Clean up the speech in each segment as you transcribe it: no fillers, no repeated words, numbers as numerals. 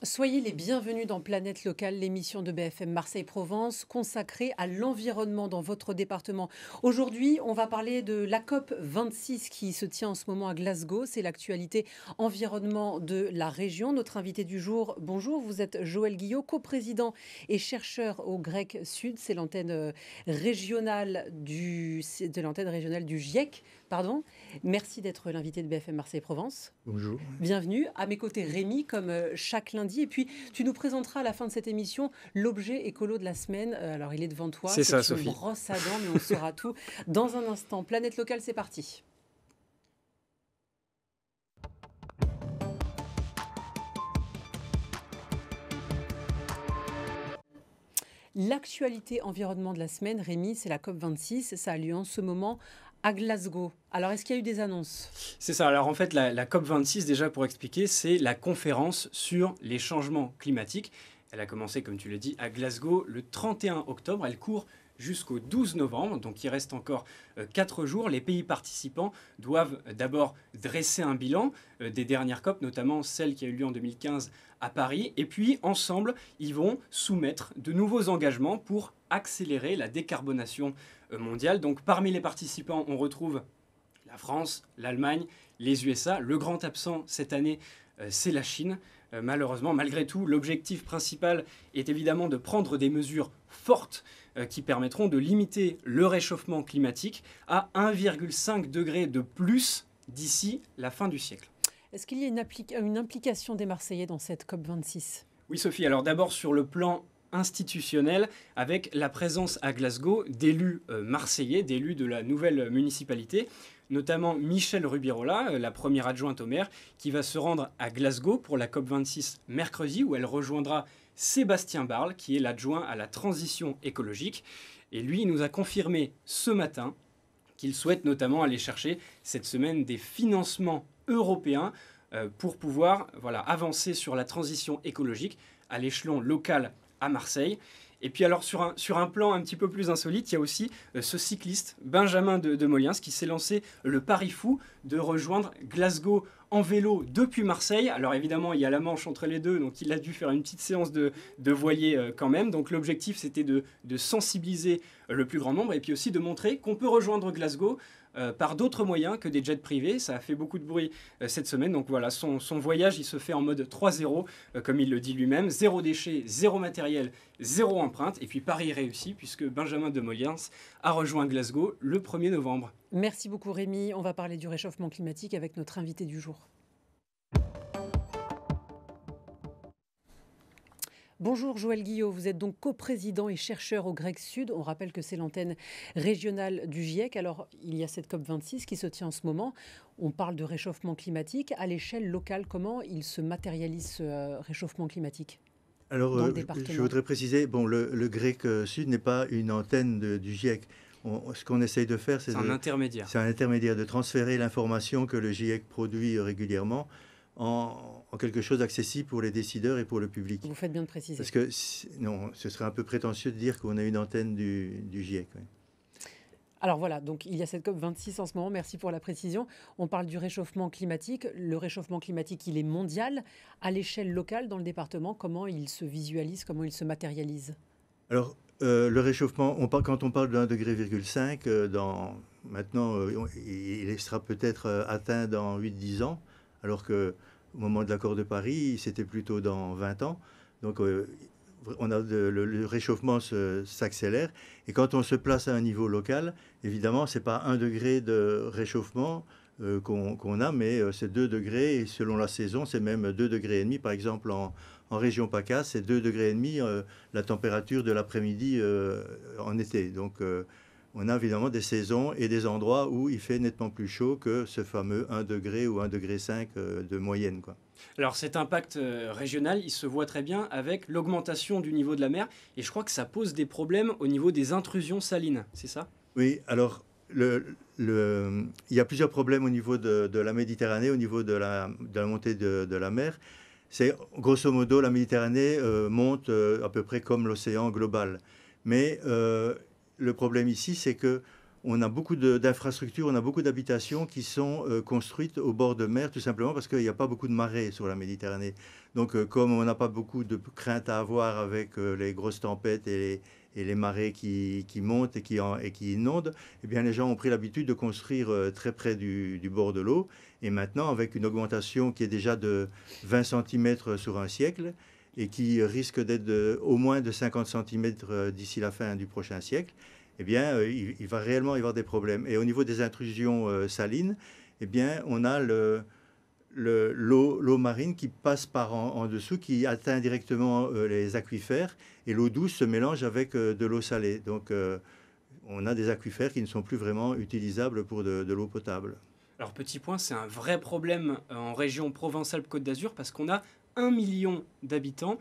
Soyez les bienvenus dans Planète Locale, l'émission de BFM Marseille-Provence consacrée à l'environnement dans votre département. Aujourd'hui, on va parler de la COP 26 qui se tient en ce moment à Glasgow. C'est l'actualité environnement de la région. Notre invité du jour, bonjour, vous êtes Joël Guillot, coprésident et chercheur au GREC Sud. C'est l'antenne régionale du GIEC. Pardon. Merci d'être l'invité de BFM Marseille-Provence. Bonjour. Bienvenue. À mes côtés, Rémi, comme chaque lundi. Et puis, tu nous présenteras à la fin de cette émission l'objet écolo de la semaine. Alors, il est devant toi. C'est ça, Une Sophie. brosse à dents, mais on saura tout dans un instant. Planète locale, c'est parti. L'actualité environnement de la semaine, Rémi, c'est la COP26. Ça a lieu en ce moment à Glasgow. Alors, est-ce qu'il y a eu des annonces? C'est ça. Alors en fait, la COP26, déjà pour expliquer, c'est la conférence sur les changements climatiques. Elle a commencé, comme tu l'as dit, à Glasgow le 31 octobre. Elle court jusqu'au 12 novembre, donc il reste encore 4 jours. Les pays participants doivent d'abord dresser un bilan des dernières COP, notamment celle qui a eu lieu en 2015 à Paris. Et puis, ensemble, ils vont soumettre de nouveaux engagements pour accélérer la décarbonation mondiale. Donc parmi les participants, on retrouve la France, l'Allemagne, les USA. Le grand absent cette année, c'est la Chine. Malheureusement, malgré tout, l'objectif principal est évidemment de prendre des mesures fortes qui permettront de limiter le réchauffement climatique à 1,5 degré de plus d'ici la fin du siècle. Est-ce qu'il y a une implication des Marseillais dans cette COP26? Oui, Sophie. Alors d'abord sur le plan institutionnel, avec la présence à Glasgow d'élus marseillais, d'élus de la nouvelle municipalité, notamment Michèle Rubirola, la première adjointe au maire, qui va se rendre à Glasgow pour la COP26 mercredi, où elle rejoindra Sébastien Barle, qui est l'adjoint à la transition écologique. Et lui, il nous a confirmé ce matin qu'il souhaite notamment aller chercher cette semaine des financements européens pour pouvoir avancer sur la transition écologique à l'échelon local à Marseille. Et puis alors sur un plan un petit peu plus insolite, il y a aussi ce cycliste Benjamin de Moliens qui s'est lancé le pari fou de rejoindre Glasgow en vélo depuis Marseille. Alors évidemment, il y a la Manche entre les deux, donc il a dû faire une petite séance de voilier quand même. Donc l'objectif, c'était de sensibiliser le plus grand nombre et puis aussi de montrer qu'on peut rejoindre Glasgow par d'autres moyens que des jets privés. Ça a fait beaucoup de bruit cette semaine. Donc voilà, son voyage, il se fait en mode 3-0, comme il le dit lui-même. Zéro déchet, zéro matériel, zéro empreinte. Et puis Paris réussi, puisque Benjamin de Moliens a rejoint Glasgow le 1er novembre. Merci beaucoup Rémi. On va parler du réchauffement climatique avec notre invité du jour. Bonjour Joël Guillot, vous êtes donc coprésident et chercheur au GREC Sud. On rappelle que c'est l'antenne régionale du GIEC. Alors, il y a cette COP26 qui se tient en ce moment. On parle de réchauffement climatique. À l'échelle locale, comment il se matérialise ce réchauffement climatique Alors, dans le département? je voudrais préciser, le GREC Sud n'est pas une antenne du GIEC. Ce qu'on essaye de faire, C'est un intermédiaire. C'est un intermédiaire, de transférer l'information que le GIEC produit régulièrement en quelque chose d'accessible pour les décideurs et pour le public. Vous faites bien de préciser. Parce que non, ce serait un peu prétentieux de dire qu'on a une antenne du GIEC. Oui. Alors voilà, donc il y a cette COP26 en ce moment, merci pour la précision. On parle du réchauffement climatique. Le réchauffement climatique, il est mondial. À l'échelle locale, dans le département, comment il se visualise, comment il se matérialise? Alors, le réchauffement, quand on parle de 1,5 degré, maintenant, il sera peut-être atteint dans 8-10 ans, alors qu'au moment de l'accord de Paris, c'était plutôt dans 20 ans. Donc, le réchauffement s'accélère. Et quand on se place à un niveau local, évidemment, ce n'est pas 1 degré de réchauffement qu'on a, mais c'est 2 degrés. Et selon la saison, c'est même 2,5 degrés. Par exemple, en région PACA, c'est 2,5 degrés la température de l'après-midi en été. Donc, on a évidemment des saisons et des endroits où il fait nettement plus chaud que ce fameux 1 degré ou 1,5 degré de moyenne, quoi. Alors cet impact régional, il se voit très bien avec l'augmentation du niveau de la mer. Et je crois que ça pose des problèmes au niveau des intrusions salines, c'est ça? Oui, alors il y a plusieurs problèmes au niveau de la Méditerranée, au niveau de la montée de la mer. C'est grosso modo, la Méditerranée monte à peu près comme l'océan global. Mais le problème ici, c'est que on a beaucoup d'infrastructures, on a beaucoup d'habitations qui sont construites au bord de mer, tout simplement parce qu'il n'y a pas beaucoup de marées sur la Méditerranée. Donc, comme on n'a pas beaucoup de crainte à avoir avec les grosses tempêtes et les marées qui montent et qui inondent, eh bien, les gens ont pris l'habitude de construire très près du bord de l'eau. Et maintenant, avec une augmentation qui est déjà de 20 cm sur un siècle et qui risque d'être au moins de 50 cm d'ici la fin du prochain siècle, eh bien, il va réellement y avoir des problèmes. Et au niveau des intrusions salines, eh bien, on a l'eau marine qui passe par en dessous, qui atteint directement les aquifères, et l'eau douce se mélange avec de l'eau salée. Donc, on a des aquifères qui ne sont plus vraiment utilisables pour de l'eau potable. Alors, petit point, c'est un vrai problème en région Provence-Alpes-Côte d'Azur parce qu'on a 1 million d'habitants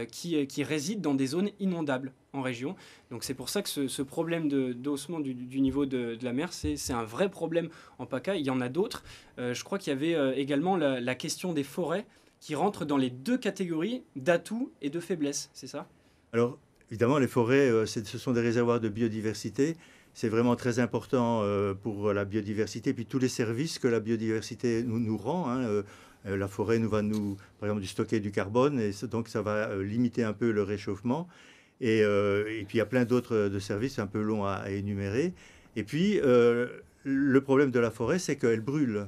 qui résident dans des zones inondables en région. Donc c'est pour ça que ce problème de haussement du niveau de la mer, c'est un vrai problème en PACA. Il y en a d'autres. Je crois qu'il y avait également la question des forêts qui rentre dans les deux catégories d'atouts et de faiblesses, c'est ça? Alors, évidemment, les forêts, ce sont des réservoirs de biodiversité. C'est vraiment très important pour la biodiversité, puis tous les services que la biodiversité nous rend. La forêt nous va par exemple, stocker du carbone, et donc ça va limiter un peu le réchauffement. Et puis il y a plein d'autres de services un peu longs à énumérer. Et puis le problème de la forêt, c'est qu'elle brûle.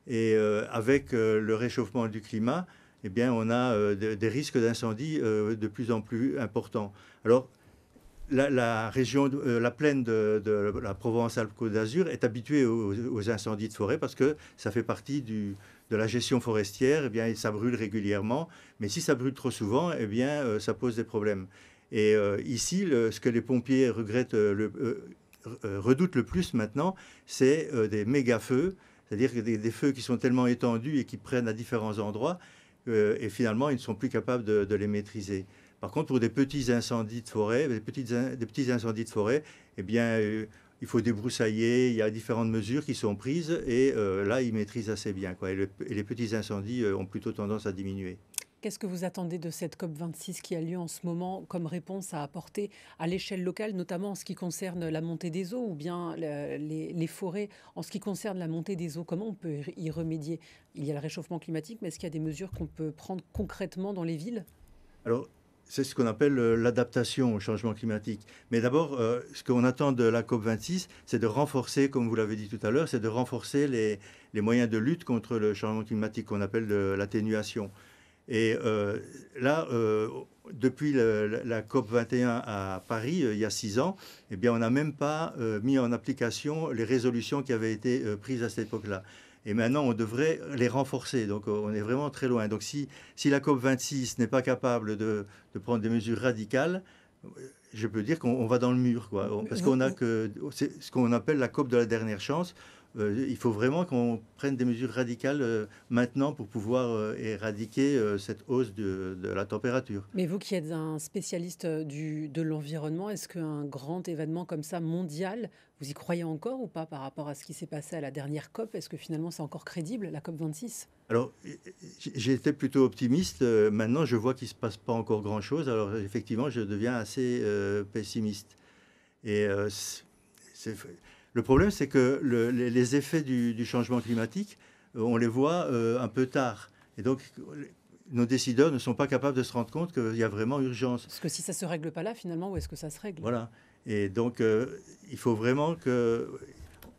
Et avec le réchauffement du climat, eh bien, on a des risques d'incendie de plus en plus importants. Alors, la plaine de la Provence-Alpes-Côte d'Azur est habituée aux incendies de forêt parce que ça fait partie de la gestion forestière. Eh bien, ça brûle régulièrement, mais si ça brûle trop souvent, eh bien, ça pose des problèmes. Et ici, ce que les pompiers redoutent le plus maintenant, c'est des méga-feux, c'est-à-dire des feux qui sont tellement étendus et qui prennent à différents endroits, et finalement, ils ne sont plus capables de les maîtriser. Par contre, pour des petits incendies de forêt, des petits incendies de forêt, eh bien, il faut débroussailler, il y a différentes mesures qui sont prises, et là, ils maîtrisent assez bien, quoi. Et les petits incendies ont plutôt tendance à diminuer. Qu'est-ce que vous attendez de cette COP26 qui a lieu en ce moment comme réponse à apporter à l'échelle locale, notamment en ce qui concerne la montée des eaux ou bien les forêts, en ce qui concerne la montée des eaux? Comment on peut y remédier? Il y a le réchauffement climatique, mais est-ce qu'il y a des mesures qu'on peut prendre concrètement dans les villes? Alors, c'est ce qu'on appelle l'adaptation au changement climatique. Mais d'abord, ce qu'on attend de la COP26, c'est de renforcer, comme vous l'avez dit tout à l'heure, c'est de renforcer les moyens de lutte contre le changement climatique qu'on appelle l'atténuation. Et là, depuis la COP 21 à Paris, il y a 6 ans, eh bien, on n'a même pas mis en application les résolutions qui avaient été prises à cette époque-là. Et maintenant, on devrait les renforcer. Donc, on est vraiment très loin. Donc, si la COP 26 n'est pas capable de prendre des mesures radicales, je peux dire qu'on va dans le mur, quoi. Parce qu'on a c'est ce qu'on appelle la COP de la dernière chance. Il faut vraiment qu'on prenne des mesures radicales maintenant pour pouvoir éradiquer cette hausse de la température. Mais vous qui êtes un spécialiste de l'environnement, est-ce qu'un grand événement comme ça, mondial, vous y croyez encore ou pas par rapport à ce qui s'est passé à la dernière COP? Est-ce que finalement c'est encore crédible, la COP 26? Alors, j'ai été plutôt optimiste. Maintenant, je vois qu'il ne se passe pas encore grand-chose. Alors, effectivement, je deviens assez pessimiste. Et le problème, c'est que les effets du changement climatique, on les voit un peu tard. Et donc, nos décideurs ne sont pas capables de se rendre compte qu'il y a vraiment urgence. Parce que si ça ne se règle pas là, finalement, où est-ce que ça se règle? Voilà. Et donc, il faut vraiment que...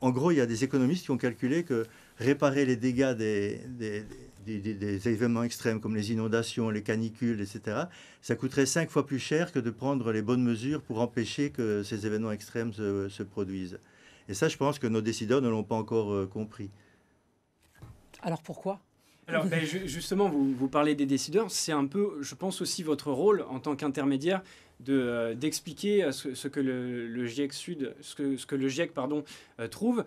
En gros, il y a des économistes qui ont calculé que réparer les dégâts des événements extrêmes comme les inondations, les canicules, etc., ça coûterait 5 fois plus cher que de prendre les bonnes mesures pour empêcher que ces événements extrêmes se produisent. Et ça, je pense que nos décideurs ne l'ont pas encore compris. Alors pourquoi? Alors, justement, vous parlez des décideurs. C'est un peu, je pense aussi, votre rôle en tant qu'intermédiaire d'expliquer ce que le GIEC Sud, ce que le GIEC trouve.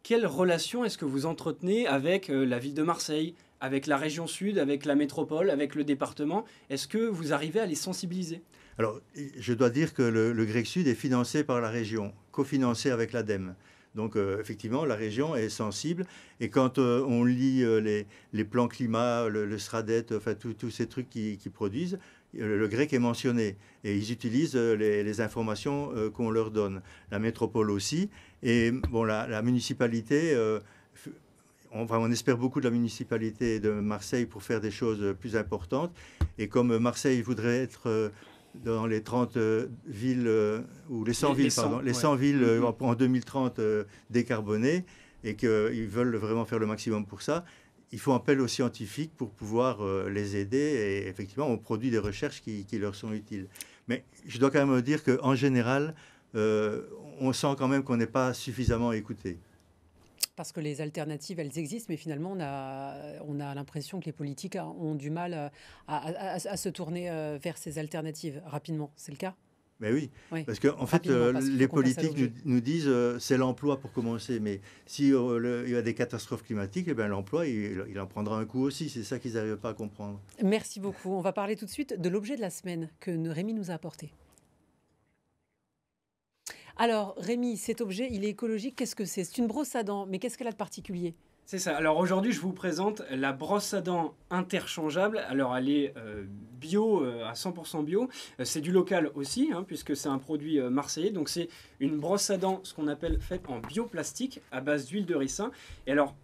Quelle relation est-ce que vous entretenez avec la ville de Marseille, avec la région Sud, avec la métropole, avec le département? Est-ce que vous arrivez à les sensibiliser? Alors, je dois dire que le GREC Sud est financé par la région, cofinancé avec l'ADEME. Donc, effectivement, la région est sensible. Et quand on lit les plans climat, le SRADET, enfin, tous ces trucs qui produisent, le grec est mentionné et ils utilisent les informations qu'on leur donne. La métropole aussi. Et bon, la municipalité, on espère beaucoup de la municipalité de Marseille pour faire des choses plus importantes. Et comme Marseille voudrait être dans les 30 villes, ou les 100 villes, pardon, les 100 villes en 2030 décarbonées, et qu'ils veulent vraiment faire le maximum pour ça, il faut appel aux scientifiques pour pouvoir les aider. Et effectivement, on produit des recherches qui leur sont utiles. Mais je dois quand même dire qu'en général, on sent quand même qu'on n'est pas suffisamment écouté. Parce que les alternatives, elles existent, mais finalement, on a l'impression que les politiques ont du mal à se tourner vers ces alternatives rapidement. C'est le cas ? Mais oui, parce qu'en fait, les politiques nous disent c'est l'emploi pour commencer. Mais si il y a des catastrophes climatiques, eh bien, l'emploi, il en prendra un coup aussi. C'est ça qu'ils n'arrivent pas à comprendre. Merci beaucoup. On va parler tout de suite de l'objet de la semaine que Rémi nous a apporté. Alors, Rémi, cet objet, il est écologique. Qu'est-ce que c'est ? C'est une brosse à dents, mais qu'est-ce qu'elle a de particulier ? C'est ça. Alors aujourd'hui, je vous présente la brosse à dents interchangeable. Alors elle est bio, à 100% bio. C'est du local aussi, puisque c'est un produit marseillais. Donc c'est une brosse à dents, ce qu'on appelle faite en bioplastique, à base d'huile de ricin. Et alors,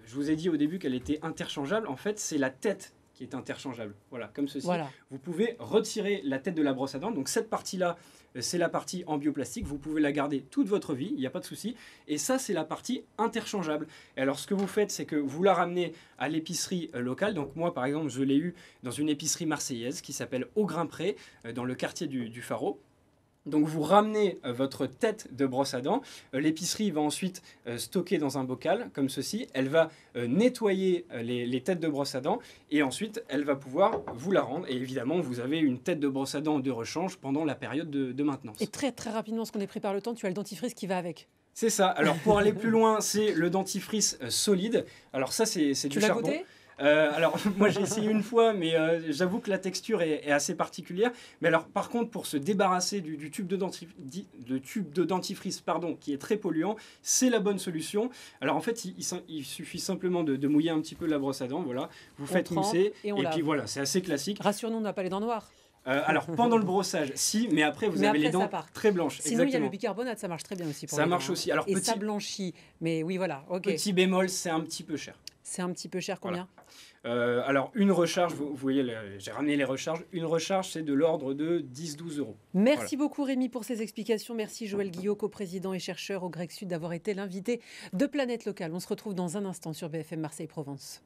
je vous ai dit au début qu'elle était interchangeable. En fait, c'est la tête qui est interchangeable. Voilà, comme ceci. Voilà. Vous pouvez retirer la tête de la brosse à dents. Donc cette partie-là, c'est la partie en bioplastique. Vous pouvez la garder toute votre vie, il n'y a pas de souci. Et ça, c'est la partie interchangeable. Et alors, ce que vous faites, c'est que vous la ramenez à l'épicerie locale. Donc moi, par exemple, je l'ai eu dans une épicerie marseillaise qui s'appelle Au Grain-Pré, dans le quartier du Pharo. Donc vous ramenez votre tête de brosse à dents, l'épicerie va ensuite stocker dans un bocal comme ceci, elle va nettoyer les têtes de brosse à dents et ensuite elle va pouvoir vous la rendre. Et évidemment vous avez une tête de brosse à dents de rechange pendant la période de maintenance. Et très très rapidement, parce qu'on est pris par le temps, tu as le dentifrice qui va avec. C'est ça. Alors pour aller plus loin, c'est le dentifrice solide. Alors ça c'est du charbon. Tu l'as goûté ? Alors moi j'ai essayé une fois, mais j'avoue que la texture est assez particulière. Mais alors par contre, pour se débarrasser du tube de dentifrice, qui est très polluant, c'est la bonne solution. Alors en fait, il suffit simplement de mouiller un petit peu la brosse à dents, voilà. Vous faites mousser et puis voilà, c'est assez classique. Rassure-nous, on n'a pas les dents noires. Alors pendant le brossage, si, mais après vous avez les dents très blanches. Sinon il y a le bicarbonate, ça marche très bien aussi pour ça marche aussi. Alors, et ça blanchit, mais oui voilà. Okay. Petit bémol, c'est un petit peu cher. C'est un petit peu cher, combien ? Alors, une recharge, vous voyez, j'ai ramené les recharges. Une recharge, c'est de l'ordre de 10-12 euros. Merci beaucoup, Rémi, pour ces explications. Merci, Joël Guillot, coprésident et chercheur au Grec Sud, d'avoir été l'invité de Planète Locale. On se retrouve dans un instant sur BFM Marseille-Provence.